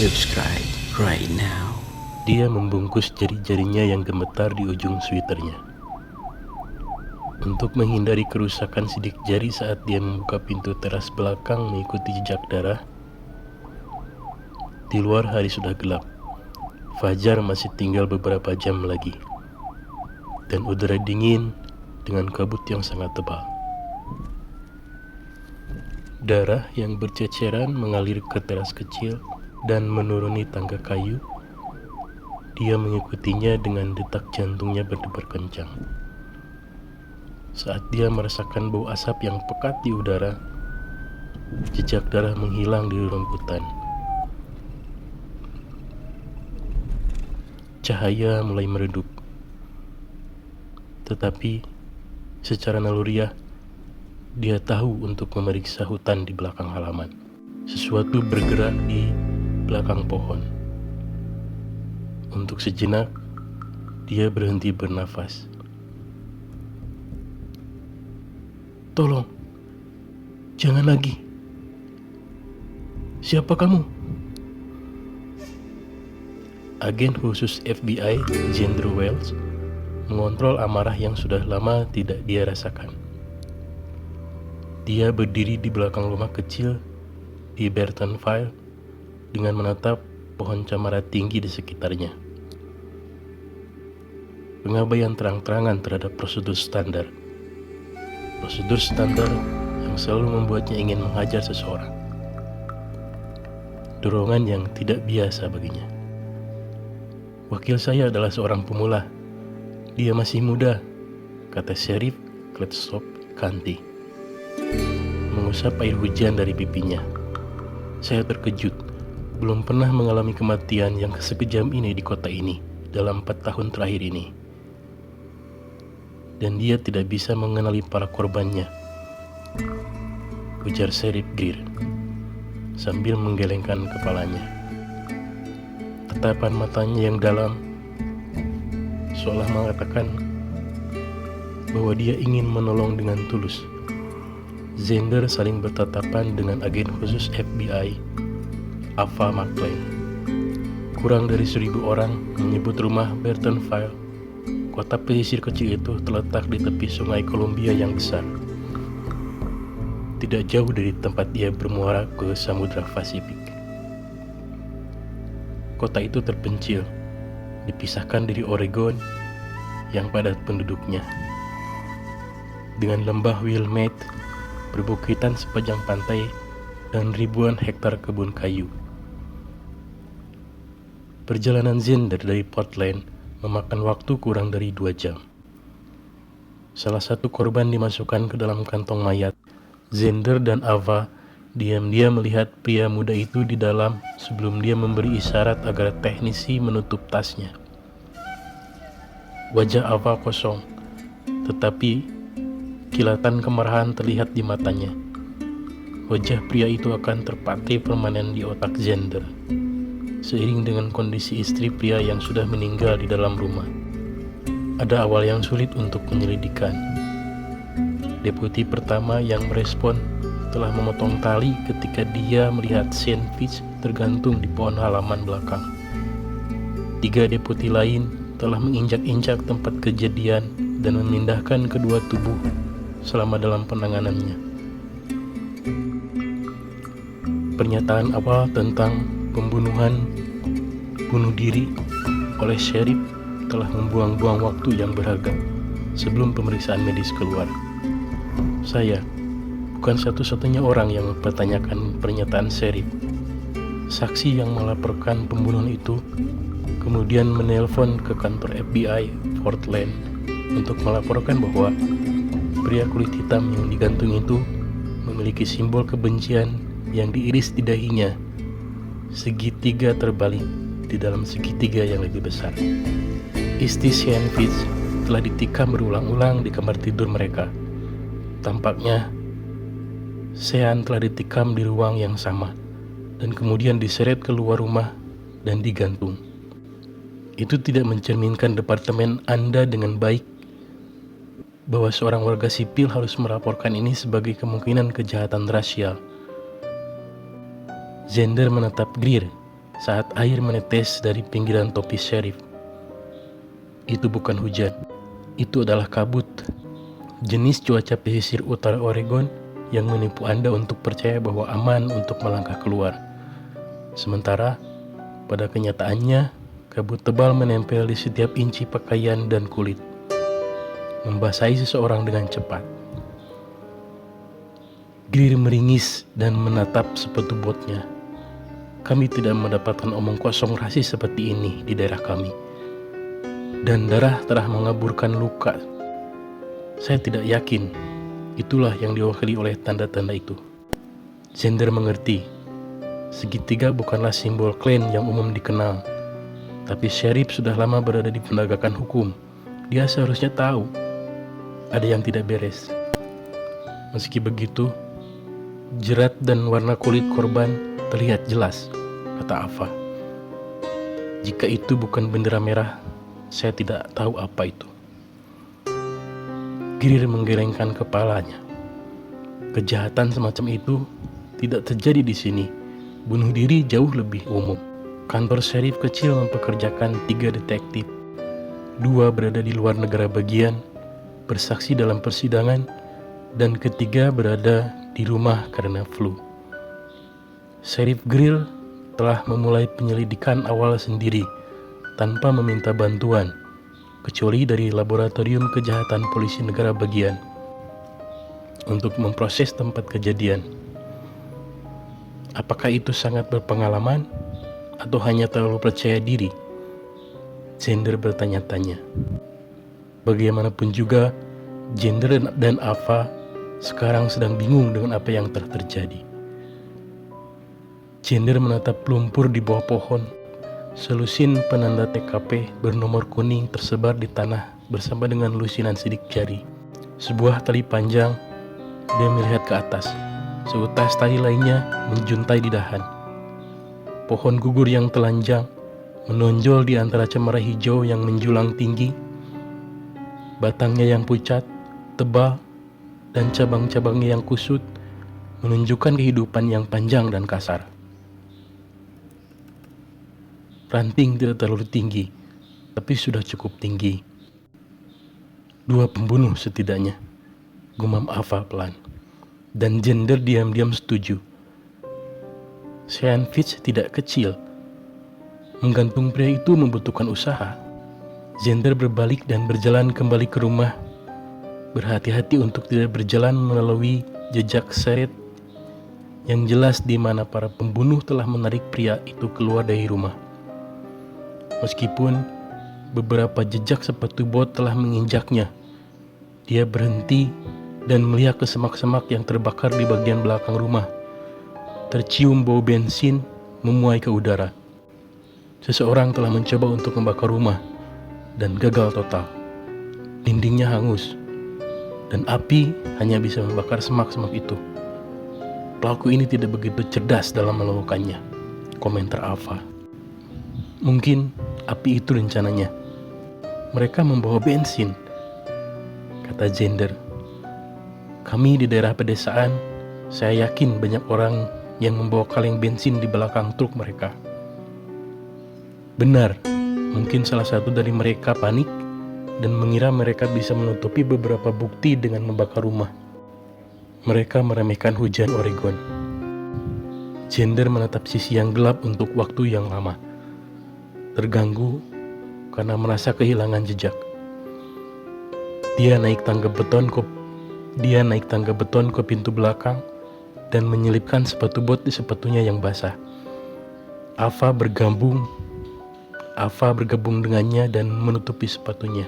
Subscribe right now. Dia membungkus jari-jarinya yang gemetar di ujung sweaternya. Untuk menghindari kerusakan sidik jari saat dia membuka pintu teras belakang mengikuti jejak darah. Di luar hari sudah gelap. Fajar masih tinggal beberapa jam lagi. Dan udara dingin dengan kabut yang sangat tebal. Darah yang berceceran mengalir ke teras kecil dan menuruni tangga kayu. Dia mengikutinya dengan detak jantungnya berdebar kencang. Saat dia merasakan bau asap yang pekat di udara, jejak darah menghilang di rumputan. Cahaya mulai meredup. Tetapi secara naluriah, dia tahu untuk memeriksa hutan di belakang halaman. Sesuatu bergerak di belakang pohon. Untuk sejenak, dia berhenti bernafas. Tolong, jangan lagi. Siapa kamu? Agen khusus FBI, Zender Wells, mengontrol amarah yang sudah lama tidak dia rasakan. Dia berdiri di belakang rumah kecil di Burtonville dengan menatap pohon cemara tinggi di sekitarnya. Pengabaian terang-terangan terhadap prosedur standar. Prosedur standar yang selalu membuatnya ingin menghajar seseorang. Dorongan yang tidak biasa baginya. Wakil saya adalah seorang pemula. Dia masih muda, kata Sheriff Cledsop Canty, mengusap air hujan dari pipinya. Saya terkejut, belum pernah mengalami kematian yang sekejam ini di kota ini dalam 4 tahun terakhir ini. Dan dia tidak bisa mengenali para korbannya, ujar Sheriff Greer sambil menggelengkan kepalanya. Tatapan matanya yang dalam seolah mengatakan bahwa dia ingin menolong dengan tulus. Zender saling bertatapan dengan agen khusus FBI, Ava McClain. Kurang dari 1.000 orang menyebut rumah Burtonville, kota pesisir kecil itu, terletak di tepi sungai Columbia yang besar, tidak jauh dari tempat dia bermuara ke Samudra Pasifik. Kota itu terpencil, dipisahkan dari Oregon yang padat penduduknya, dengan lembah Willamette, perbukitan sepanjang pantai, dan ribuan hektar kebun kayu. Perjalanan Zender dari Portland memakan waktu kurang dari 2 jam. Salah satu korban dimasukkan ke dalam kantong mayat. Zender dan Ava diam-diam melihat pria muda itu di dalam sebelum dia memberi isyarat agar teknisi menutup tasnya. Wajah Ava kosong, tetapi kilatan kemarahan terlihat di matanya. Wajah pria itu akan terpatri permanen di otak Zender, seiring dengan kondisi istri pria yang sudah meninggal di dalam rumah. Ada awal yang sulit untuk penyelidikan. Deputi pertama yang merespon telah memotong tali ketika dia melihat Shane Fitch tergantung di pohon halaman belakang. 3 deputi lain telah menginjak-injak tempat kejadian dan memindahkan kedua tubuh selama dalam penanganannya. Pernyataan awal tentang pembunuhan bunuh diri oleh sheriff telah membuang-buang waktu yang berharga sebelum pemeriksaan medis keluar. Saya bukan satu-satunya orang yang mempertanyakan pernyataan sheriff. Saksi yang melaporkan pembunuhan itu kemudian menelpon ke kantor FBI Portland untuk melaporkan bahwa pria kulit hitam yang digantung itu memiliki simbol kebencian yang diiris di dahinya, segitiga terbalik di dalam segitiga yang lebih besar. Istri Shane Fitch telah ditikam berulang-ulang di kamar tidur mereka. Tampaknya Sean telah ditikam di ruang yang sama dan kemudian diseret keluar rumah dan digantung. Itu tidak mencerminkan departemen Anda dengan baik bahwa seorang warga sipil harus melaporkan ini sebagai kemungkinan kejahatan rasial. Zender menatap Greer saat air menetes dari pinggiran topi Sheriff. Itu bukan hujan, itu adalah kabut, jenis cuaca pesisir utara Oregon yang menipu Anda untuk percaya bahwa aman untuk melangkah keluar. Sementara, pada kenyataannya, kabut tebal menempel di setiap inci pakaian dan kulit, membasahi seseorang dengan cepat. Greer meringis dan menatap sepatu botnya. Kami tidak mendapatkan omong kosong rasis seperti ini di daerah kami. Dan darah telah mengaburkan luka. Saya tidak yakin itulah yang diwakili oleh tanda-tanda itu. Zender mengerti. Segitiga bukanlah simbol klan yang umum dikenal. Tapi Sheriff sudah lama berada di penegakan hukum. Dia seharusnya tahu ada yang tidak beres. Meski begitu, jerat dan warna kulit korban terlihat jelas, kata Ava. Jika itu bukan bendera merah, saya tidak tahu apa itu. Greer menggelengkan kepalanya. Kejahatan semacam itu tidak terjadi di sini. Bunuh diri jauh lebih umum. Kantor Sheriff kecil mempekerjakan 3 detektif. 2 berada di luar negara bagian, bersaksi dalam persidangan, dan ketiga berada di rumah karena flu. Sheriff Greer telah memulai penyelidikan awal sendiri tanpa meminta bantuan, kecuali dari Laboratorium Kejahatan Polisi Negara Bagian, untuk memproses tempat kejadian. Apakah itu sangat berpengalaman atau hanya terlalu percaya diri? Zender bertanya-tanya. Bagaimanapun juga, Zender dan Ava sekarang sedang bingung dengan apa yang telah terjadi. Zender menatap lumpur di bawah pohon. Selusin penanda TKP bernomor kuning tersebar di tanah bersama dengan lusinan sidik jari. Sebuah tali panjang, dia melihat ke atas. Seutas tali lainnya menjuntai di dahan. Pohon gugur yang telanjang menonjol di antara cemara hijau yang menjulang tinggi. Batangnya yang pucat, tebal, dan cabang-cabangnya yang kusut menunjukkan kehidupan yang panjang dan kasar. Ranting tidak terlalu tinggi, tapi sudah cukup tinggi. 2 pembunuh setidaknya, gumam Ava pelan. Dan Zender diam-diam setuju. Sean Fitch tidak kecil. Menggantung pria itu membutuhkan usaha. Zender berbalik dan berjalan kembali ke rumah. Berhati-hati untuk tidak berjalan melalui jejak seret yang jelas di mana para pembunuh telah menarik pria itu keluar dari rumah. Meskipun beberapa jejak sepatu bot telah menginjaknya, dia berhenti dan melihat ke semak-semak yang terbakar di bagian belakang rumah. Tercium bau bensin memuai ke udara. Seseorang telah mencoba untuk membakar rumah dan gagal total. Dindingnya hangus dan api hanya bisa membakar semak-semak itu. Pelaku ini tidak begitu cerdas dalam melakukannya, komentar Ava. Mungkin api itu rencananya. Mereka membawa bensin, kata Zender. Kami di daerah pedesaan, saya yakin banyak orang yang membawa kaleng bensin di belakang truk mereka. Benar, mungkin salah satu dari mereka panik dan mengira mereka bisa menutupi beberapa bukti dengan membakar rumah. Mereka meremehkan hujan Oregon. Zender menatap sisi yang gelap untuk waktu yang lama. Terganggu karena merasa kehilangan jejak. Dia naik tangga beton ke pintu belakang dan menyelipkan sepatu bot di sepatunya yang basah. Ava bergabung dengannya dan menutupi sepatunya.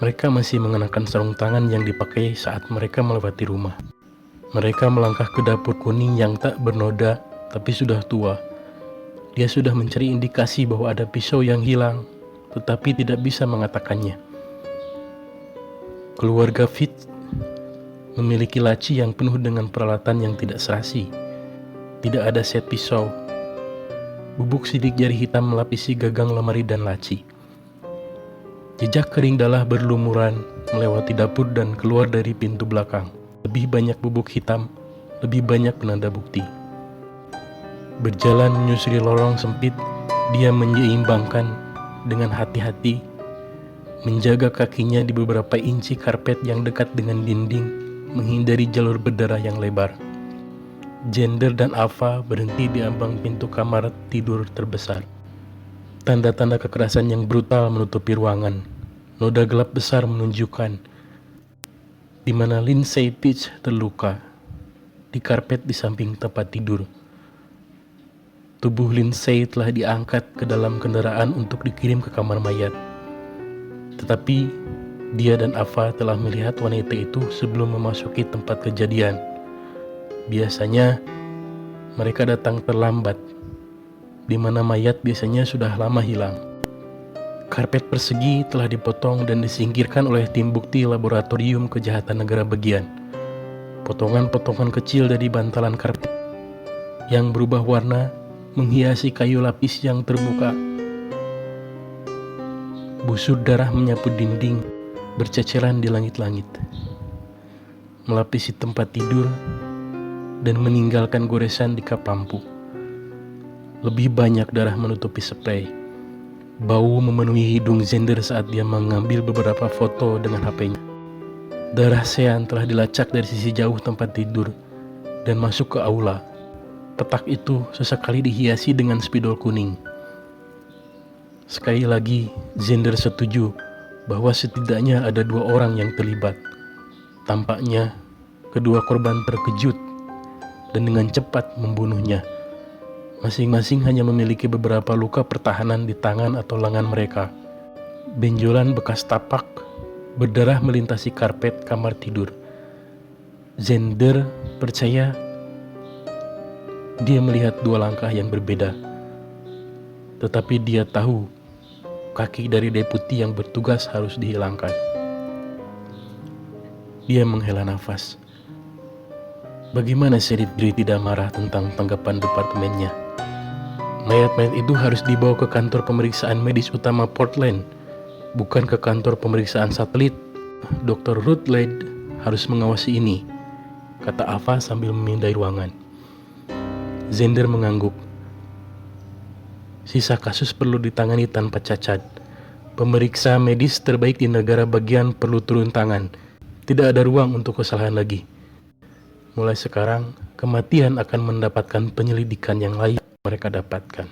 Mereka masih mengenakan sarung tangan yang dipakai saat mereka melewati rumah. Mereka melangkah ke dapur kuning yang tak bernoda tapi sudah tua. Dia sudah mencari indikasi bahwa ada pisau yang hilang, tetapi tidak bisa mengatakannya. Keluarga Fitch memiliki laci yang penuh dengan peralatan yang tidak serasi. Tidak ada set pisau. Bubuk sidik jari hitam melapisi gagang lemari dan laci. Jejak kering darah berlumuran melewati dapur dan keluar dari pintu belakang. Lebih banyak bubuk hitam, lebih banyak penanda bukti. Berjalan menyusuri lorong sempit, dia menyeimbangkan dengan hati-hati, menjaga kakinya di beberapa inci karpet yang dekat dengan dinding, menghindari jalur berdarah yang lebar. Zender dan Ava berhenti di ambang pintu kamar tidur terbesar. Tanda-tanda kekerasan yang brutal menutupi ruangan. Noda gelap besar menunjukkan di mana Lindsay Peach terluka, di karpet di samping tempat tidur. Tubuh Lindsay telah diangkat ke dalam kendaraan untuk dikirim ke kamar mayat. Tetapi dia dan Ava telah melihat wanita itu sebelum memasuki tempat kejadian. Biasanya mereka datang terlambat, di mana mayat biasanya sudah lama hilang. Karpet persegi telah dipotong dan disingkirkan oleh tim bukti laboratorium kejahatan negara bagian. Potongan-potongan kecil dari bantalan karpet yang berubah warna menghiasi kayu lapis yang terbuka. Busur darah menyapu dinding, berceceran di langit-langit, melapisi tempat tidur, dan meninggalkan goresan di kap lampu. Lebih banyak darah menutupi spray. Bau memenuhi hidung Zender saat dia mengambil beberapa foto dengan HP-nya. Darah Sean telah dilacak dari sisi jauh tempat tidur dan masuk ke aula. Petak itu sesekali dihiasi dengan spidol kuning. Sekali lagi, Zender setuju bahwa setidaknya ada 2 orang yang terlibat. Tampaknya kedua korban terkejut dan dengan cepat membunuhnya. Masing-masing hanya memiliki beberapa luka pertahanan di tangan atau lengan mereka. Benjolan bekas tapak berdarah melintasi karpet kamar tidur. Zender percaya dia melihat 2 langkah yang berbeda. Tetapi dia tahu kaki dari deputi yang bertugas harus dihilangkan. Dia menghela nafas. Bagaimana Sheriff Dre tidak marah tentang tanggapan departemennya? Mayat-mayat itu harus dibawa ke kantor pemeriksaan medis utama Portland, bukan ke kantor pemeriksaan satelit. Dr. Rutledge harus mengawasi ini, kata Ava sambil memindai ruangan. Zender mengangguk. Sisa kasus perlu ditangani tanpa cacat. Pemeriksa medis terbaik di negara bagian perlu turun tangan. Tidak ada ruang untuk kesalahan lagi. Mulai sekarang, kematian akan mendapatkan penyelidikan yang layak mereka dapatkan.